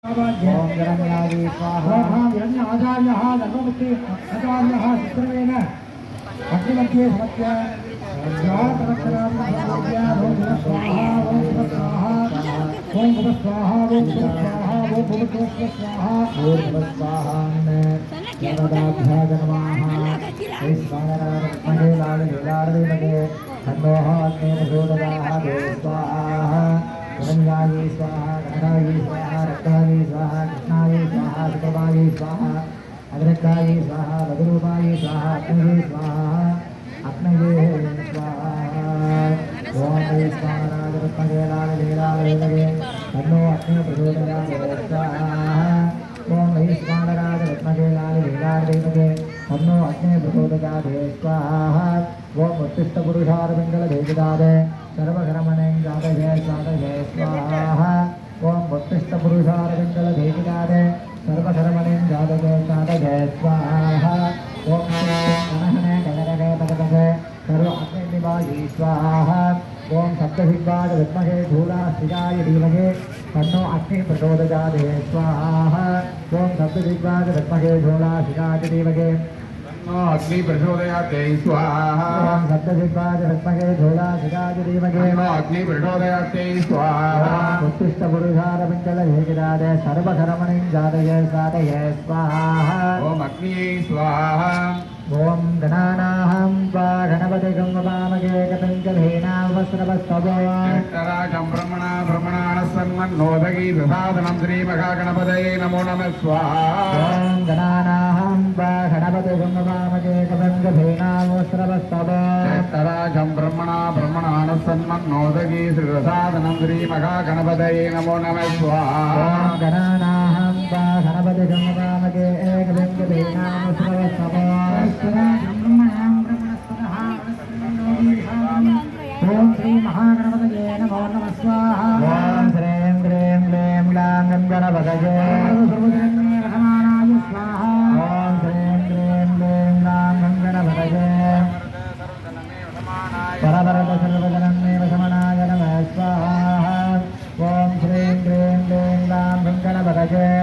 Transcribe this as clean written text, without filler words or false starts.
ओम गणनादि स्वाहा हिरण्य आचार्यः धर्ममुक्ति आचार्यः चित्रवेन अग्निमध्ये समर्प्य स्वाहा ओम स्वाहा ओम स्वाहा ओम स्वाहा गंगाये स्वाहा गंगाये स्वाहा रक्ताये स्वाहा कृष्णाये स्वाहा सुप्रभाये स्वाहा अग्रकाये स्वाहा लघुरूपाये स्वाहा अग्नये स्वाहा अग्नये स्वाहा ओम स्वाहा राजरत्नगे लाललीलालये तन्नो अग्नि प्रचोदयात् स्वाहा ओम स्वाहा राजरत्नगे लाललीलालये तन्नो अग्नि प्रचोदयात् स्वाहा ओम उत्तिष्ठ पुरुषारविन्दलदेवदाद सर्वघरमणे जातये जातये स्वाहा ओम उत्तिष्ठ पुरुषारविन्दलदेवदाद सर्वघरमणे जातये जातये स्वाहा ओम गणहने गणगणे पदपदे सर्व अग्निवाये स्वाहा ओम सप्तभिर्वाज विद्महे धूलास्त्रिजाय धीमहि तन्नो अग्नि प्रचोदयात् स्वाहा ओम सप्तभिर्वाज विद्महे धूलास्त्रिजाय धीमहि अग्नि प्रचोदयात् स्वाहा सप्तभिर्वाज विद्महे धूलास्त्रिजाय धीमहि अग्नि प्रचोदयात् स्वाहा उत्तिष्ठ पुरुषारविन्दलदेवदाद सर्वधर्मणि जातये जातये स्वाहा ओम अग्निये स्वाहा ओम गणानाहं वा गणपतिगं ववामहे कपिञ्जलेनावस्त्रवस्तवो ब्रह्मणा ब्रह्मणानसन्मन्नोदगी प्रसादनं श्रीमहागणपतये नमो नमः स्वाहा ओम गणानाहं वा गणपतिगं ववामहे कपिञ्जलेनावस्त्रवस्तवो ब्रह्मणानसन्मन्नोदगी प्रसादनं श्रीमहागणपतये नमो नमः स्वाहा ओम गणानाहं वा गणपतिगं ववामहे कपिञ्जलेनावस्त्रवस्तवो ओम श्री महागणपतये नमो नमः स्वाहा ओम श्रीं क्लीं क्लीं ग्लां गणपतये सर्वजन्मेरहमानाय स्वाहा ओम श्रीं क्लीं क्लीं ग्लां गणपतये परवरद सर्वजनमेव समनाय नमः स्वाहा ओम श्रीं क्लीं क्लीं ग्लां गणपतये